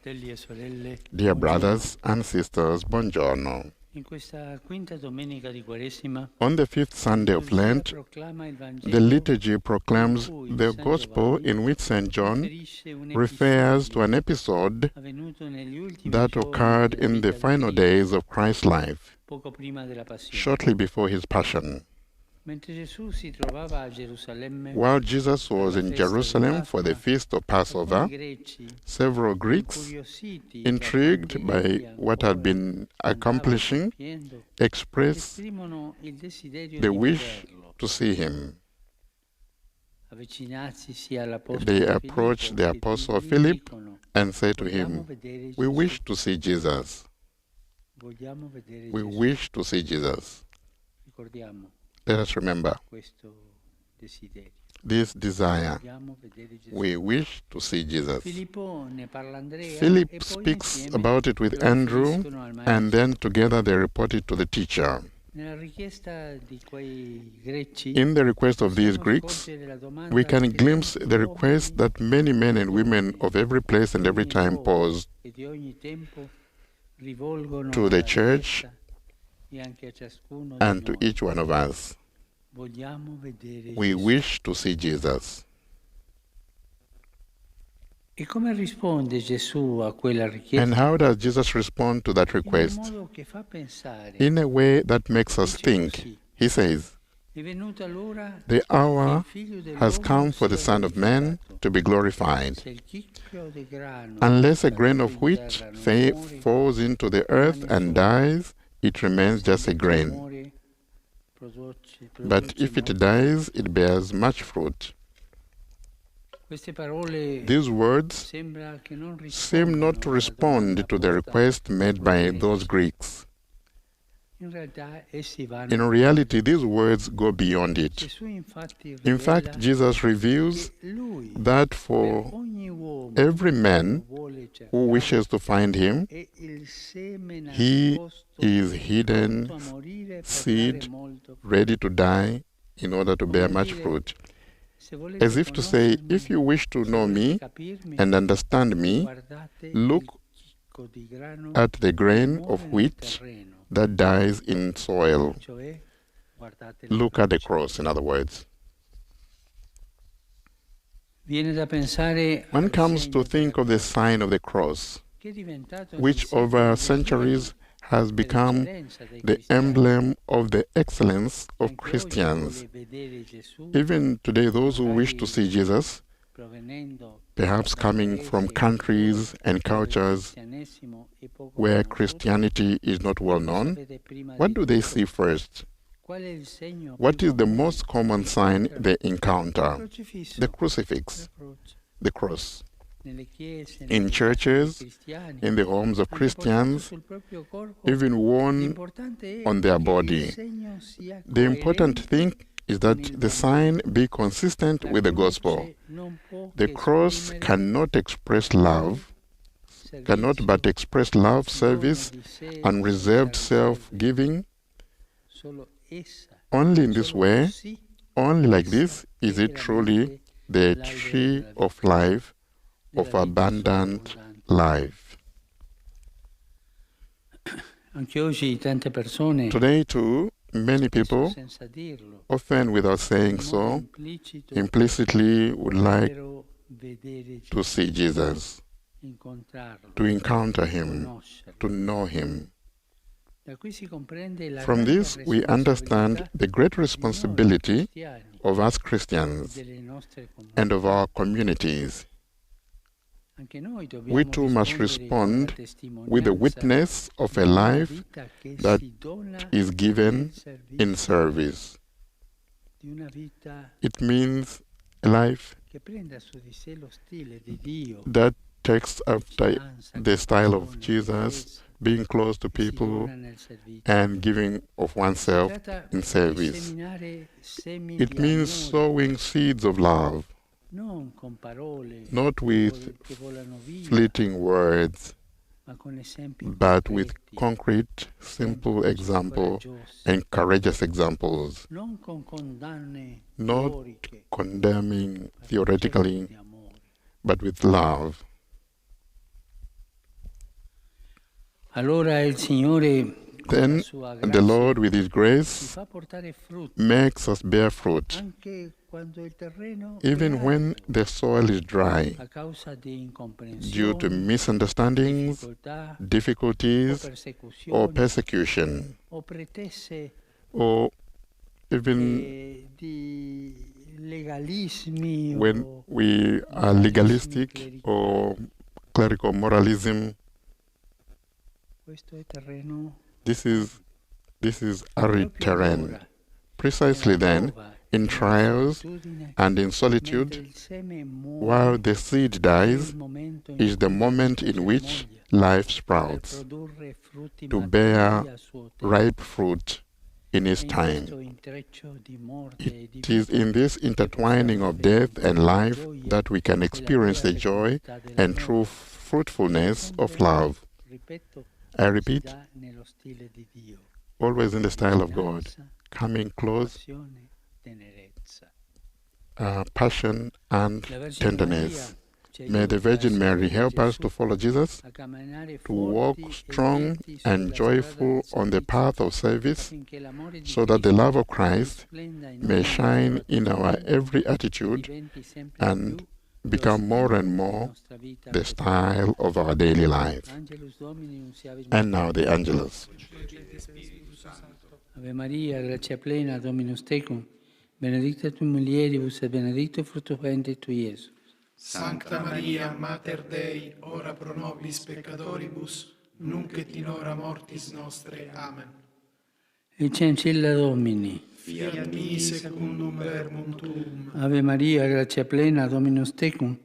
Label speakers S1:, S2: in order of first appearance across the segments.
S1: fratelli e sorelle,
S2: Dear brothers and sisters, buongiorno.
S1: in questa quinta domenica di Quaresima,
S2: On the fifth Sunday of Lent,
S1: proclama il Vangelo
S2: the liturgy proclaims the Gospel in which St. John
S1: riferisce un
S2: refers to
S1: episodio
S2: an episode
S1: avvenuto negli ultimi
S2: that
S1: giorni
S2: occurred
S1: della
S2: in the
S1: vita di
S2: final
S1: Cristo,
S2: days of Christ's life,
S1: poco prima della Passione.
S2: shortly before his passion.
S1: Mentre Gesù si trovava a Gerusalemme,
S2: While Jesus was in Jerusalem for the feast of Passover,
S1: alcuni greci,
S2: several Greeks,
S1: incuriositi
S2: intrigued
S1: da quanto
S2: by
S1: egli
S2: what had
S1: ancora
S2: been
S1: andava
S2: accomplishing,
S1: compiendo,
S2: expressed
S1: esprimono il desiderio
S2: the
S1: di
S2: wish
S1: vederlo.
S2: to see him.
S1: Avvicinarsi all'apostolo
S2: They
S1: Filippo,
S2: approached the
S1: che
S2: Apostle
S1: gli
S2: Philip
S1: dicono,
S2: and said to
S1: vogliamo
S2: him,
S1: vedere
S2: "We
S1: Gesù,
S2: wish to see Jesus.
S1: vogliamo vedere
S2: We
S1: Gesù."
S2: wish to see Jesus."
S1: Ricordiamo
S2: Let us remember
S1: questo desiderio.
S2: this desire.
S1: Vogliamo vedere Gesù.
S2: We wish to see Jesus.
S1: Filippo ne parla a Andrea,
S2: Philip
S1: e poi
S2: speaks
S1: insieme
S2: about it with
S1: lo
S2: Andrew,
S1: riferiscono al
S2: and
S1: maestro.
S2: then together they report it to the teacher.
S1: Nella richiesta di quei greci
S2: In the request of these
S1: possiamo
S2: Greeks,
S1: scorgere la domanda
S2: we can
S1: che
S2: glimpse
S1: tanti
S2: the request
S1: uomini
S2: that many men and women of every place and every time pose
S1: e di ogni tempo rivolgono
S2: to the
S1: alla
S2: church
S1: Chiesa e anche a ciascuno di
S2: and to
S1: noi.
S2: each one of us.
S1: Vogliamo vedere
S2: We
S1: Gesù.
S2: wish to see Jesus.
S1: E come risponde Gesù a quella richiesta?
S2: And how does Jesus respond to that
S1: In un
S2: request?
S1: modo che fa pensare.
S2: In a way that makes us think. He says,
S1: È venuta l'ora
S2: "The
S1: che
S2: hour
S1: il Figlio dell'uomo
S2: has come for the
S1: sia
S2: Son of Man
S1: glorificato.
S2: to be glorified.
S1: Se il chicchio di grano
S2: Unless a
S1: caduto
S2: grain of
S1: in
S2: wheat
S1: terra non muore,
S2: falls into the earth and dies, it remains just a grain.
S1: muore,
S2: But if it dies, it bears much fruit."
S1: Queste parole
S2: These words
S1: sembra che non
S2: seem not to
S1: rispondano alla
S2: respond
S1: domanda
S2: to the
S1: posta
S2: request made by those Greeks.
S1: In realtà essi vanno.
S2: In reality, these words go beyond it.
S1: Gesù infatti
S2: In fact,
S1: rivela
S2: Jesus reveals
S1: che lui,
S2: that
S1: per
S2: for
S1: ogni uomo
S2: every
S1: che
S2: man
S1: lo vuole
S2: who
S1: cercare,
S2: wishes to find him,
S1: è il seme
S2: he
S1: nascosto,
S2: is hidden
S1: pronto a morire per
S2: seed,
S1: dare molto frutto.
S2: ready to die in order to bear much fruit. As if to say, if you wish to know me and understand me, look at the grain of wheat that dies in soil. Look at the cross, in other words. One comes to think of the sign of the cross, which over centuries has become the emblem of the excellence of Christians. Even today, those who wish to see Jesus, perhaps coming from countries and cultures where Christianity is not well known, what do they see first? What is the most common sign they encounter? The crucifix, the cross. In churches, in the homes of Christians, even worn on their body. The important thing is that the sign be consistent with the gospel. The cross cannot express love, cannot but express love, service, and reserved self-giving. Only in this way, only like this, is it truly the tree of life, of abundant life. Today too, many people, often without saying so, implicitly would like to see Jesus, to encounter him, to know him. From this, we understand the great responsibility of us Christians and of our communities. We too must respond with the witness of a life that is given in service. It means a life that takes after the style of Jesus, being close to people and giving of oneself in service. It means sowing seeds of love, not with fleeting words, but with concrete, simple example and courageous examples, not condemning theoretically, but with love.
S1: allora il Signore con la
S2: Then
S1: sua
S2: the
S1: grazia
S2: Lord, with His
S1: ci
S2: grace,
S1: fa portare frutto
S2: makes us bear fruit,
S1: anche quando il terreno è
S2: even when
S1: arido,
S2: the soil is dry,
S1: a causa di
S2: due to
S1: incomprensioni,
S2: misunderstandings,
S1: difficoltà o
S2: difficulties, or
S1: persecuzioni
S2: persecution,
S1: o pretese
S2: or even
S1: di legalismi
S2: when
S1: o
S2: we are
S1: moralismi
S2: legalistic
S1: clericali.
S2: or clerical moralism.
S1: Questo è terreno
S2: This is arid
S1: proprio
S2: terrain.
S1: allora,
S2: Precisely
S1: nella
S2: then,
S1: prova
S2: in
S1: e nella
S2: trials
S1: solitudine,
S2: and in
S1: mentre
S2: solitude,
S1: il seme
S2: while
S1: muore,
S2: the seed
S1: è
S2: dies,
S1: il momento in
S2: is the
S1: cui la
S2: moment
S1: vita
S2: in which
S1: germoglia
S2: life
S1: per
S2: sprouts
S1: produrre frutti
S2: to
S1: maturi
S2: bear
S1: a suo tempo.
S2: ripe fruit in its
S1: È in
S2: time.
S1: questo intreccio di morte e di
S2: It is
S1: vita
S2: in this
S1: che
S2: intertwining
S1: possiamo
S2: of death and
S1: sperimentare la
S2: life
S1: gioia
S2: that we can
S1: e la
S2: experience
S1: vera
S2: the joy
S1: fecondità
S2: and true
S1: dell'amore,
S2: fruitfulness of
S1: sempre,
S2: love.
S1: ripeto,
S2: I
S1: si
S2: repeat,
S1: dà nello stile di Dio,
S2: always in the style of God,
S1: vicinanza,
S2: coming close,
S1: compassione, tenerezza.
S2: passion and
S1: La Vergine
S2: tenderness.
S1: Maria ci
S2: May the
S1: aiuti a
S2: Virgin Mary
S1: seguire
S2: help us
S1: Gesù,
S2: to follow Jesus,
S1: a camminare
S2: to walk
S1: forti e
S2: strong
S1: lieti
S2: and
S1: sulla strada
S2: joyful
S1: del
S2: on the
S1: servizio,
S2: path of service,
S1: affinché l'amore di
S2: so that the
S1: Cristo
S2: love of Christ
S1: risplenda in
S2: may
S1: ogni
S2: shine
S1: nostro
S2: in our
S1: atteggiamento
S2: every
S1: e
S2: attitude
S1: diventi sempre di
S2: and
S1: più lo
S2: become more and
S1: stile di
S2: more
S1: nostra vita
S2: the
S1: quotidiana.
S2: style of our daily life.
S1: Angelus Domini nunciavit
S2: And now the Angelus.
S1: Ave Maria, grazia plena, Dominus tecum, benedicta tu mulieribus et benedictus fructus ventris tui, Iesus.
S3: Sancta Maria, Mater Dei, ora pro nobis peccatoribus, nunc et in hora mortis nostre. Amen.
S1: Ecce ancilla Domini.
S3: Fiat mi secundum verbum tuum.
S1: Ave Maria, grazia plena, Dominus tecum,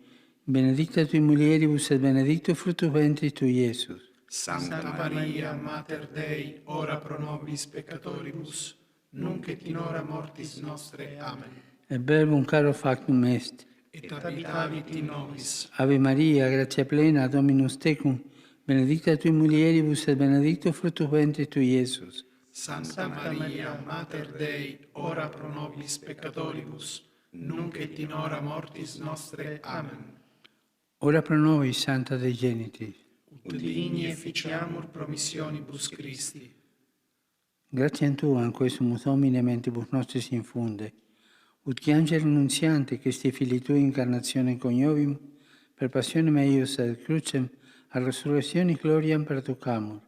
S1: benedicta tui mulieribus et benedictus fructus ventris tui, Iesus.
S3: Sancta Maria, Mater Dei, ora pro nobis peccatoribus, nunc et in hora mortis nostre. Amen.
S1: Et verbum caro factum est.
S3: Et habitavit in nobis.
S1: Ave Maria, grazia plena, Dominus tecum, benedicta tui mulieribus et benedictus fructus ventris tui, Iesus.
S3: Sancta Maria, Mater Dei, ora pro nobis peccatoribus, nunc et in hora mortis nostre. Amen.
S1: Ora pro nobis, Santa Dei Genitis.
S3: Ut digni efficiamur promissionibus Christi.
S1: Gratiam Tua, in questum Domine mentibus nostris infunde, ut qui angelo nunziante, Christi Filii Tui incarnatione coniovim, per passionem eius ad crucem, a resurrectione gloriam perducamur,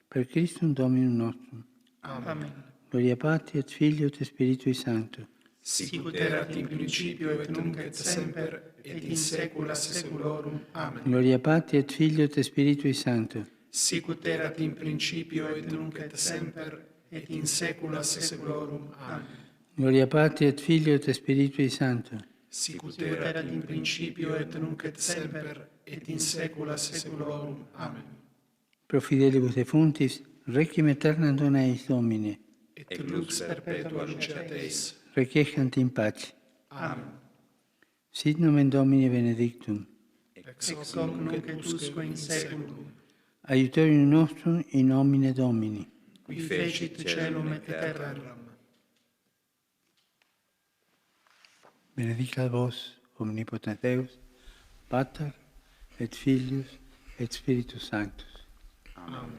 S1: per Christum Dominum nostrum.
S3: Amen.
S1: Gloria Patri et Filio et Spiritui Sancto.
S3: Sic ut erat in principio et nunc et semper et in saecula saeculorum. Amen.
S1: Gloria Patri et Filio et Spiritui Sancto.
S3: Sic ut erat in principio et nunc et semper et in saecula saeculorum. Amen.
S1: Gloria Patri et Filio et Spiritui Sancto.
S3: Sic ut erat in principio et nunc et semper et in saecula saeculorum. Amen.
S1: Pro fidelibus defunctis, requiem aeternam dona eis Domine.
S3: Et lux perpetua luceat eis.
S1: Requiescant in pace.
S3: Amen.
S1: Sit nomen Domini benedictum.
S3: Ex hoc nunc et usque in saeculum.
S1: Aiutorium nostrum in nomine Domini.
S3: Qui fecit caelum et terram.
S1: Benedicat vos, omnipotens Deus, Pater et Filius et Spiritus Sanctus.
S3: Amen.